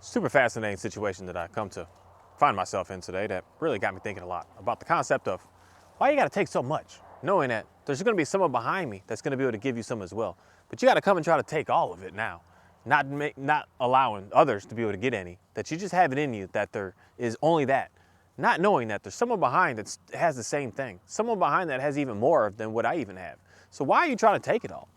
Super fascinating situation that I come to find myself in today that really got me thinking a lot about the concept of why you got to take so much, knowing that there's going to be someone behind me that's going to be able to give you some as well. But you got to come and try to take all of it now, not allowing others to be able to get any. That you just have it in you that there is only that, not knowing that there's someone behind that has the same thing, someone behind that has even more than what I even have. So why are you trying to take it all?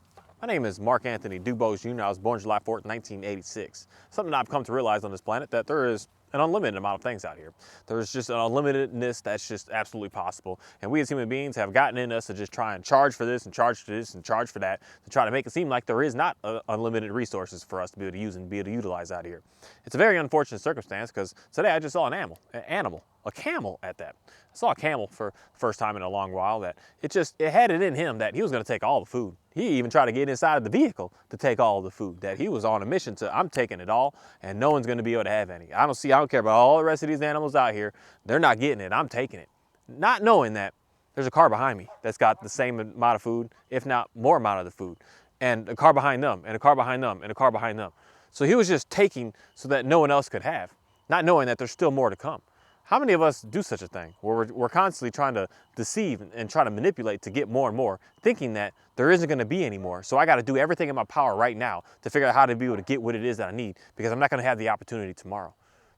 My name is Mark Anthony Dubose Jr. I was born July 4th, 1986. Something I've come to realize on this planet, that there is an unlimited amount of things out here. There's just an unlimitedness that's just absolutely possible. And we as human beings have gotten in us to just try and charge for this and charge for this and charge for that, to try to make it seem like there is not unlimited resources for us to be able to use and be able to utilize out here. It's a very unfortunate circumstance because today I just saw an animal, a camel at that. I saw a camel for the first time in a long while that it had it in him that he was going to take all the food. He even tried to get inside of the vehicle to take all the food, that he was on a mission to, I'm taking it all and no one's going to be able to have any. I don't care about all the rest of these animals out here. They're not getting it. I'm taking it. Not knowing that there's a car behind me that's got the same amount of food, if not more amount of the food, and a car behind them, and a car behind them, and a car behind them. So he was just taking so that no one else could have, not knowing that there's still more to come. How many of us do such a thing where we're constantly trying to deceive and try to manipulate to get more and more, thinking that there isn't going to be any more? So I got to do everything in my power right now to figure out how to be able to get what it is that I need, because I'm not going to have the opportunity tomorrow.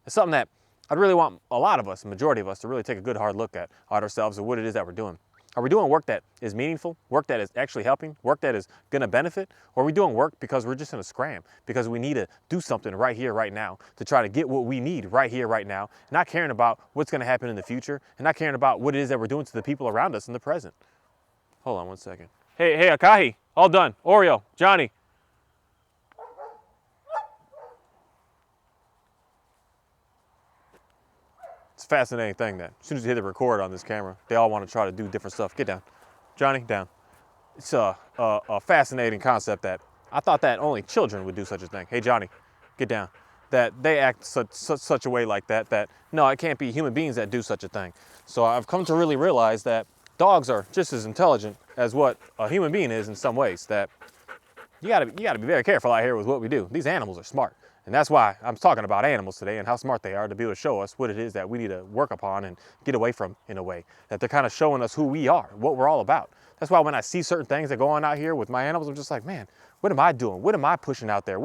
It's something that I'd really want a lot of us, the majority of us, to really take a good hard look at ourselves and what it is that we're doing. Are we doing work that is meaningful, work that is actually helping, work that is going to benefit? Or are we doing work because we're just in a scram, because we need to do something right here, right now, to try to get what we need right here, right now, not caring about what's going to happen in the future, and not caring about what it is that we're doing to the people around us in the present? Hold on one second. Hey, Akahi, all done. Oreo, Johnny. It's a fascinating thing that as soon as you hit the record on this camera, they all want to try to do different stuff. Get down. Johnny, down. It's a fascinating concept that I thought that only children would do such a thing. Hey, Johnny, get down. That they act such a way like that no, it can't be human beings that do such a thing. So I've come to really realize that dogs are just as intelligent as what a human being is in some ways, that you gotta be very careful out here with what we do. These animals are smart. And that's why I'm talking about animals today and how smart they are to be able to show us what it is that we need to work upon and get away from, in a way. That they're kind of showing us who we are, what we're all about. That's why when I see certain things that go on out here with my animals, I'm just like, man, what am I doing? What am I pushing out there?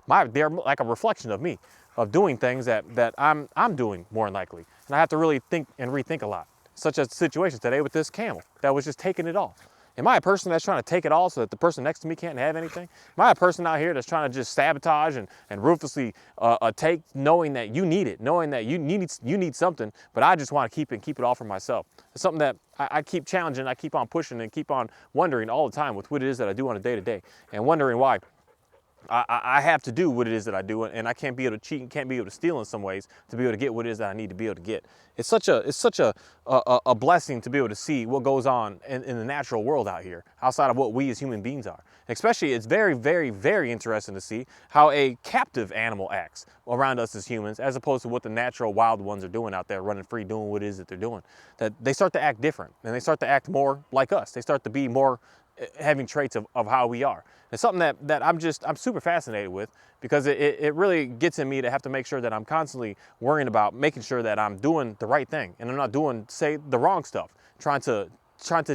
They're like a reflection of me, of doing things that I'm doing more than likely. And I have to really think and rethink a lot. Such as the situation today with this camel that was just taking it all. Am I a person that's trying to take it all so that the person next to me can't have anything? Am I a person out here that's trying to just sabotage and ruthlessly take, knowing that you need it, knowing that you need something, but I just want to keep it all for myself? It's something that I keep challenging, I keep on pushing, and keep on wondering all the time with what it is that I do on a day-to-day, and wondering why I have to do what it is that I do, and I can't be able to cheat and can't be able to steal in some ways to be able to get what it is that I need to be able to get. It's such a blessing to be able to see what goes on in the natural world out here, outside of what we as human beings are. Especially, it's very, very, very interesting to see how a captive animal acts around us as humans, as opposed to what the natural wild ones are doing out there, running free, doing what it is that they're doing. That they start to act different, and they start to act more like us. They start to be more having traits of how we are. It's something that I'm super fascinated with, because it really gets in me to have to make sure that I'm constantly worrying about making sure that I'm doing the right thing and I'm not doing, say, the wrong stuff, trying to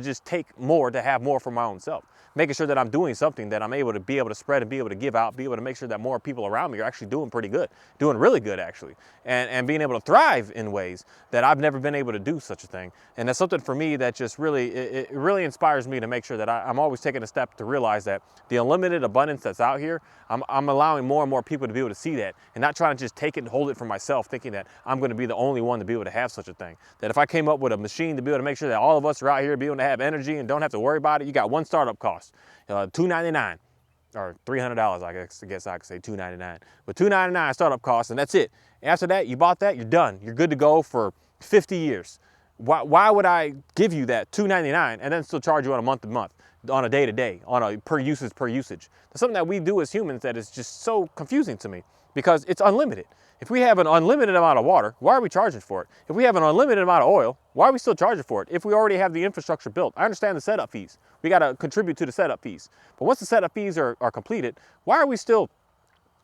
just take more to have more for my own self. Making sure that I'm doing something that I'm able to spread and be able to give out, be able to make sure that more people around me are actually doing pretty good, doing really good actually, and being able to thrive in ways that I've never been able to do such a thing. And that's something for me that just really, it really inspires me to make sure that I'm always taking a step to realize that the unlimited abundance that's out here, I'm allowing more and more people to be able to see that, and not trying to just take it and hold it for myself, thinking that I'm going to be the only one to be able to have such a thing. That if I came up with a machine to be able to make sure that all of us are out here be able to have energy and don't have to worry about it, you got one startup cost. $299 or $300, I guess I could say $299, but $299 startup cost, and that's it. After that, you bought that, you're done. You're good to go for 50 years. Why would I give you that $299 and then still charge you on a month-to-month, on a day-to-day, on a per usage? That's something that we do as humans that is just so confusing to me, because it's unlimited. If we have an unlimited amount of water, why are we charging for it? If we have an unlimited amount of oil, why are we still charging for it? If we already have the infrastructure built, I understand the setup fees. We got to contribute to the setup fees. But once the setup fees are completed, why are we still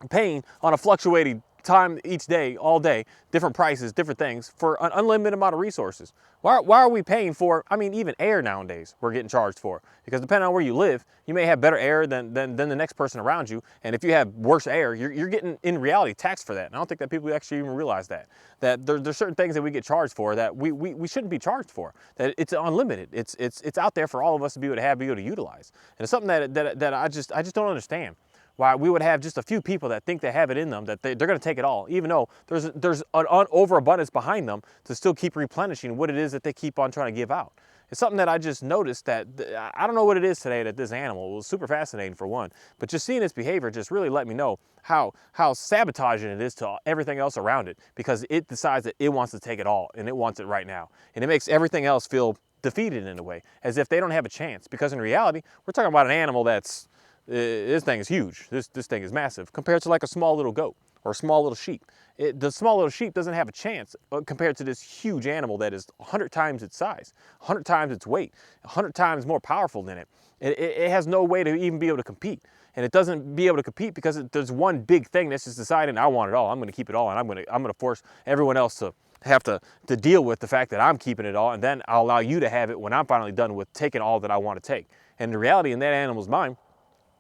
paying on a fluctuating time each day, all day, different prices, different things for an unlimited amount of resources. Why are we paying for, I mean, even air nowadays we're getting charged for? Because depending on where you live, you may have better air than the next person around you. And if you have worse air, you're getting, in reality, taxed for that. And I don't think that people actually even realize that. That there's certain things that we get charged for that we shouldn't be charged for. That it's unlimited. It's out there for all of us to be able to have, be able to utilize. And it's something that I just don't understand. Why we would have just a few people that think they have it in them, that they're going to take it all, even though there's an overabundance behind them to still keep replenishing what it is that they keep on trying to give out. It's something that I just noticed that, I don't know what it is today that this animal was super fascinating for one, but just seeing its behavior just really let me know how sabotaging it is to everything else around it, because it decides that it wants to take it all and it wants it right now. And it makes everything else feel defeated in a way, as if they don't have a chance, because in reality, we're talking about an animal that's, this thing is huge. This thing is massive compared to like a small little goat or a small little sheep. The small little sheep doesn't have a chance compared to this huge animal that is 100 times its size, 100 times its weight, 100 times more powerful than it. It has no way to even be able to compete. And it doesn't be able to compete because there's one big thing that's just deciding, I want it all. I'm going to keep it all, and I'm going to force everyone else to have to deal with the fact that I'm keeping it all, and then I'll allow you to have it when I'm finally done with taking all that I want to take. And the reality in that animal's mind,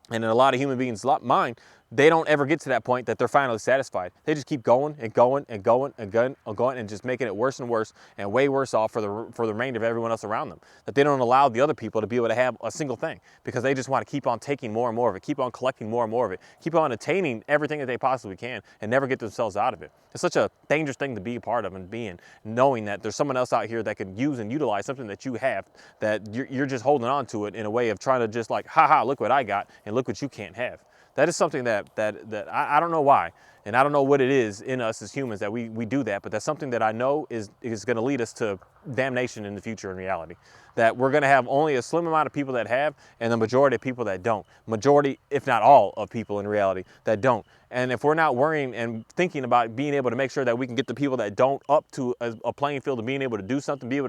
and in a lot of human beings' mind, they don't ever get to that point that they're finally satisfied. They just keep going and going and going and going and going and just making it worse and worse and way worse off for the remainder of everyone else around them. That they don't allow the other people to be able to have a single thing, because they just want to keep on taking more and more of it, keep on collecting more and more of it, keep on attaining everything that they possibly can and never get themselves out of it. It's such a dangerous thing to be a part of and be in, knowing that there's someone else out here that can use and utilize something that you have, that you're just holding on to it in a way of trying to just like, haha, look what I got and look what you can't have. That is something that I don't know why, and I don't know what it is in us as humans that we do that, but that's something that I know is going to lead us to damnation in the future in reality. That we're going to have only a slim amount of people that have, and the majority of people that don't. Majority, if not all, of people in reality that don't. And if we're not worrying and thinking about being able to make sure that we can get the people that don't up to a playing field of being able to do something, being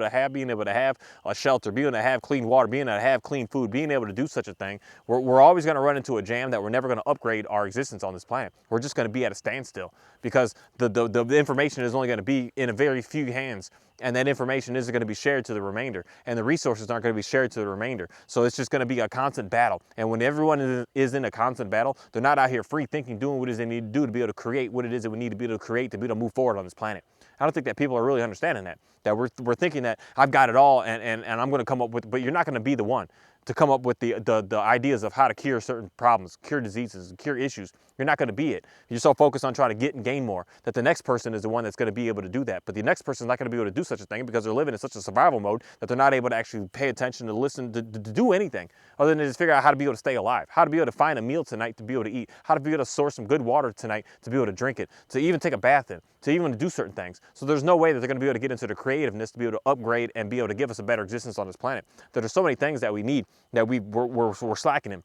able to have a shelter, being able to have clean water, being able to have clean food, being able to do such a thing, we're always going to run into a jam that we're never going to upgrade our existence on this planet. We're just going to be at a standstill, because the information is only going to be in a very few hands, and that information isn't going to be shared to the remainder, and the resources aren't going to be shared to the remainder. So it's just going to be a constant battle. And when everyone is in a constant battle, they're not out here free thinking, doing what it is they need to do to be able to create what it is that we need to be able to create to be able to move forward on this planet. I don't think that people are really understanding that we're thinking that I've got it all and I'm going to come up with, but you're not going to be the one to come up with the ideas of how to cure certain problems, cure diseases, cure issues. You're not going to be it. You're so focused on trying to get and gain more that the next person is the one that's going to be able to do that. But the next person is not going to be able to do such a thing because they're living in such a survival mode that they're not able to actually pay attention, to listen, to do anything other than just figure out how to be able to stay alive, how to be able to find a meal tonight to be able to eat, how to be able to source some good water tonight to be able to drink it, to even take a bath in, to even do certain things. So there's no way that they're going to be able to get into the creativeness to be able to upgrade and be able to give us a better existence on this planet. There's so many things that we need that we're slacking in.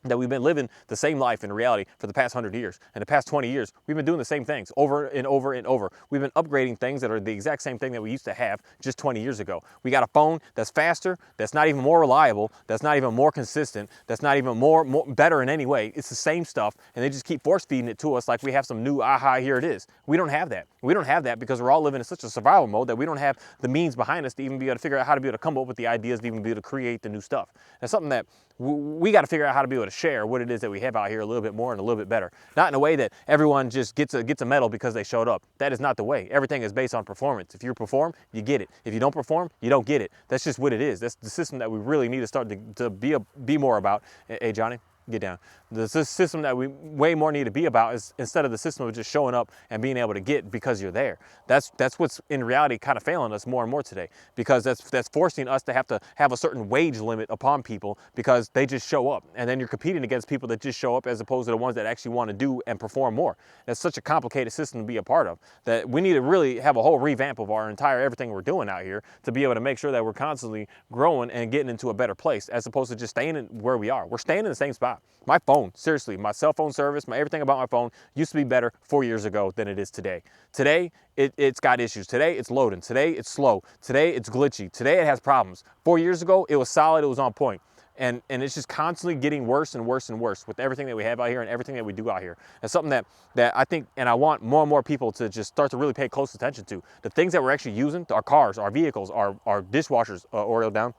That we've been living the same life in reality for the past 100 years. And the past 20 years, we've been doing the same things over and over and over. We've been upgrading things that are the exact same thing that we used to have just 20 years ago. We got a phone that's faster, that's not even more reliable, that's not even more consistent, that's not even more better in any way. It's the same stuff, and they just keep force feeding it to us like we have some new, aha, here it is. We don't have that. We don't have that because we're all living in such a survival mode that we don't have the means behind us to even be able to figure out how to be able to come up with the ideas to even be able to create the new stuff. That's something that we got to figure out how to be able to share what it is that we have out here a little bit more and a little bit better. Not in a way that everyone just gets a medal because they showed up. That is not the way. Everything is based on performance. If you perform, you get it. If you don't perform, you don't get it. That's just what it is. That's the system that we really need to start to be more about. Hey, Johnny, get down. The system that we way more need to be about is, instead of the system of just showing up and being able to get because you're there. That's what's in reality kind of failing us more and more today, because that's forcing us to have a certain wage limit upon people because they just show up, and then you're competing against people that just show up as opposed to the ones that actually want to do and perform more. That's such a complicated system to be a part of that we need to really have a whole revamp of our entire everything we're doing out here to be able to make sure that we're constantly growing and getting into a better place, as opposed to just staying in where we are. We're staying in the same spot. My phone, seriously, my cell phone service, everything about my phone used to be better 4 years ago than it is today. Today, it's got issues. Today, it's loading. Today, it's slow. Today, it's glitchy. Today, it has problems. 4 years ago, it was solid. It was on point. and it's just constantly getting worse and worse and worse with everything that we have out here and everything that we do out here. It's something that I think, and I want more and more people to just start to really pay close attention to. The things that we're actually using, our cars, our vehicles, our dishwashers, Oreo down,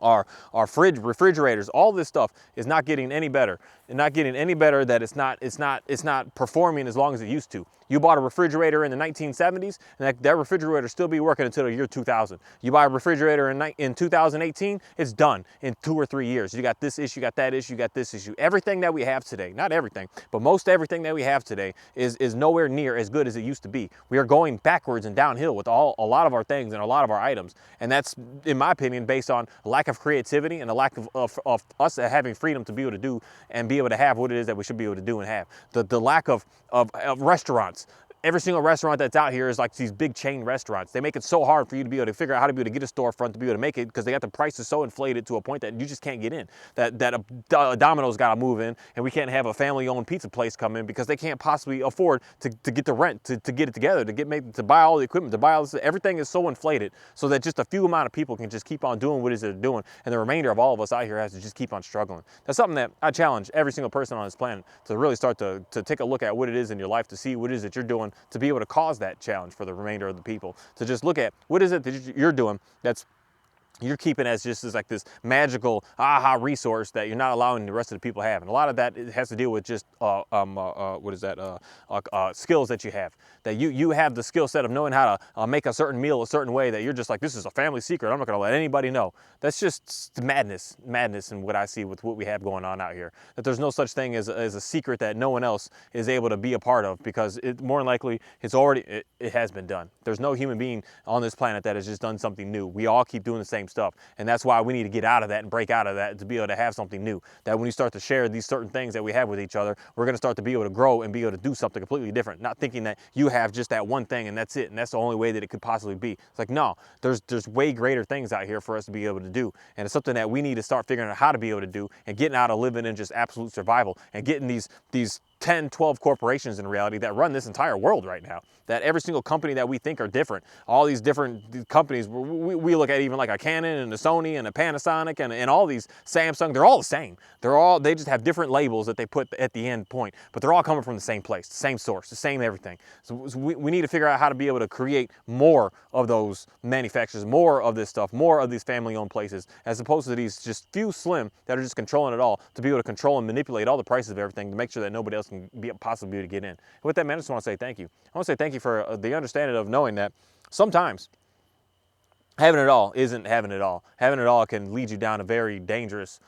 our refrigerators, all this stuff is not getting any better, and not getting any better. That it's not performing as long as it used to. You bought a refrigerator in the 1970s, and that refrigerator still be working until the year 2000. You buy a refrigerator in 2018, it's done in 2 or 3 years. You got this issue, you got that issue, you got this issue. Everything that we have today, not everything, but most everything that we have today is nowhere near as good as it used to be. We are going backwards and downhill with a lot of our things and a lot of our items, and that's, in my opinion, based on a lack of creativity and a lack of us having freedom to be able to do and be able to have what it is that we should be able to do and have. The lack of restaurants. Every single restaurant that's out here is like these big chain restaurants. They make it so hard for you to be able to figure out how to be able to get a storefront to be able to make it, because they got the prices so inflated to a point that you just can't get in. That a Domino's got to move in, and we can't have a family-owned pizza place come in because they can't possibly afford to get the rent to get it together, to buy all the equipment, to buy all this. Everything is so inflated so that just a few amount of people can just keep on doing what it is they're doing, and the remainder of all of us out here has to just keep on struggling. That's something that I challenge every single person on this planet to really start to take a look at what it is in your life, to see what it is that you're doing to be able to cause that challenge for the remainder of the people, to just look at what is it that you're doing that's you're keeping as just as like this magical aha resource that you're not allowing the rest of the people have. And a lot of that has to deal with just skills that you have, that you have the skill set of knowing how to make a certain meal a certain way, that you're just like, this is a family secret, I'm not going to let anybody know. That's just madness in what I see with what we have going on out here, that there's no such thing as a secret that no one else is able to be a part of, because it more than likely it has been done. There's no human being on this planet that has just done something new. We all keep doing the same stuff, and that's why we need to get out of that and break out of that to be able to have something new. That when you start to share these certain things that we have with each other, we're going to start to be able to grow and be able to do something completely different, not thinking that you have just that one thing and that's it, and that's the only way that it could possibly be. It's like, no, there's way greater things out here for us to be able to do, and it's something that we need to start figuring out how to be able to do, and getting out of living in just absolute survival, and getting these 10, 12 corporations in reality that run this entire world right now. That every single company that we think are different, all these different companies, we look at even like a Canon and a Sony and a Panasonic and all these Samsung, they're all the same. They just have different labels that they put at the end point, but they're all coming from the same place, the same source, the same everything. So we need to figure out how to be able to create more of those manufacturers, more of this stuff, more of these family-owned places, as opposed to these just few slim that are just controlling it all, to be able to control and manipulate all the prices of everything to make sure that nobody else can possibly be able to get in. And with that, man, I just want to say thank you. I want to say thank you for the understanding of knowing that sometimes having it all isn't having it all. Having it all can lead you down a very dangerous,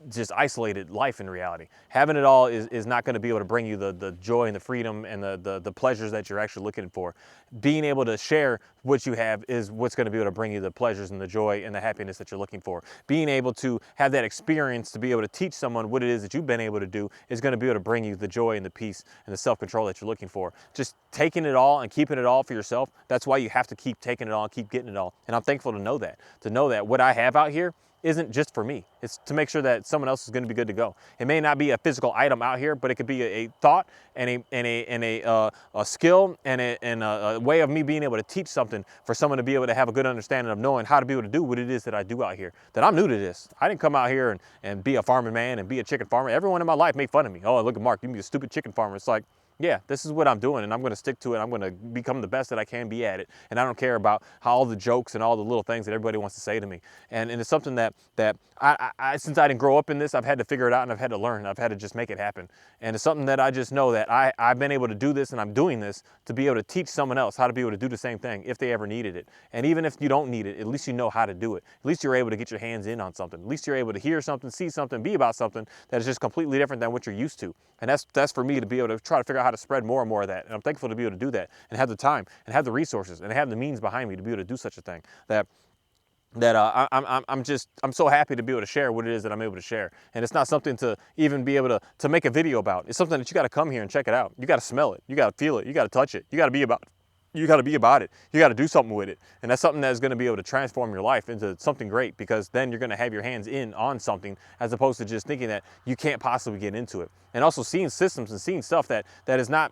just isolated life in reality. Having it all is not going to be able to bring you the joy and the freedom and the pleasures that you're actually looking for. Being able to share what you have is what's going to be able to bring you the pleasures and the joy and the happiness that you're looking for. Being able to have that experience to be able to teach someone what it is that you've been able to do is going to be able to bring you the joy and the peace and the self-control that you're looking for. Just taking it all and keeping it all for yourself, that's why you have to keep taking it all and keep getting it all. And I'm thankful to know that what I have out here isn't just for me. It's to make sure that someone else is going to be good to go. It may not be a physical item out here, but it could be a thought and a skill and a way of me being able to teach something for someone to be able to have a good understanding of knowing how to be able to do what it is that I do out here. That I'm new to this. I didn't come out here and be a farming man and be a chicken farmer. Everyone in my life made fun of me. Oh, look at Mark, you can be a stupid chicken farmer. It's like, yeah, this is what I'm doing, and I'm going to stick to it. I'm going to become the best that I can be at it, and I don't care about all the jokes and all the little things that everybody wants to say to me. And it's something that I since I didn't grow up in this, I've had to figure it out, and I've had to learn. I've had to just make it happen. And it's something that I just know that I've been able to do this, and I'm doing this to be able to teach someone else how to be able to do the same thing if they ever needed it. And even if you don't need it, at least you know how to do it. At least you're able to get your hands in on something. At least you're able to hear something, see something, be about something that is just completely different than what you're used to. And that's for me to be able to try to figure out how to spread more and more of that. And I'm thankful to be able to do that and have the time and have the resources and have the means behind me to be able to do such a thing. I'm so happy to be able to share what it is that I'm able to share. And it's not something to even be able to make a video about. It's something that you got to come here and check it out. You got to smell it. You got to feel it. You got to touch it. You got to be about it. You got to be about it. You got to do something with it. And that's something that's going to be able to transform your life into something great, because then you're going to have your hands in on something, as opposed to just thinking that you can't possibly get into it. And also seeing systems and seeing stuff that is not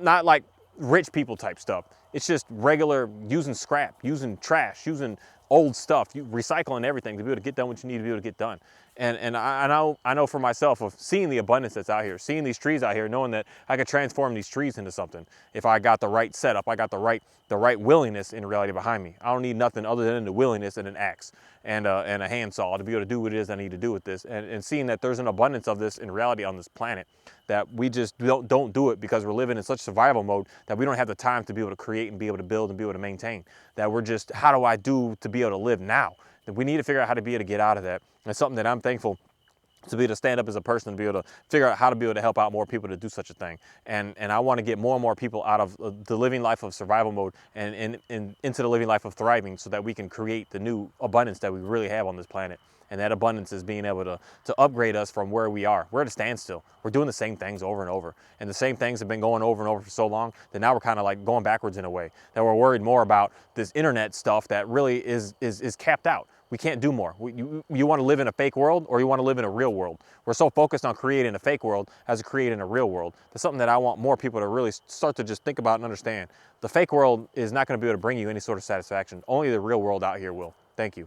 like rich people type stuff. It's just regular using scrap, using trash, using old stuff, you recycling everything to be able to get done what you need to be able to get done. And I know for myself of seeing the abundance that's out here, seeing these trees out here, knowing that I could transform these trees into something if I got the right setup, I got the right willingness in reality behind me. I don't need nothing other than the willingness and an axe and a handsaw to be able to do what it is I need to do with this. And seeing that there's an abundance of this in reality on this planet, that we just don't do it because we're living in such survival mode that we don't have the time to be able to create and be able to build and be able to maintain. That we're just, how do I do to be able to live now? That we need to figure out how to be able to get out of that. And it's something that I'm thankful to be able to stand up as a person, to be able to figure out how to be able to help out more people to do such a thing. And I want to get more and more people out of the living life of survival mode and into the living life of thriving, so that we can create the new abundance that we really have on this planet. And that abundance is being able to upgrade us from where we are. We're at a standstill. We're doing the same things over and over. And the same things have been going over and over for so long that now we're kind of like going backwards in a way. That we're worried more about this internet stuff that really is capped out. We can't do more. You want to live in a fake world, or you want to live in a real world? We're so focused on creating a fake world as to creating a real world. That's something that I want more people to really start to just think about and understand. The fake world is not going to be able to bring you any sort of satisfaction. Only the real world out here will. Thank you.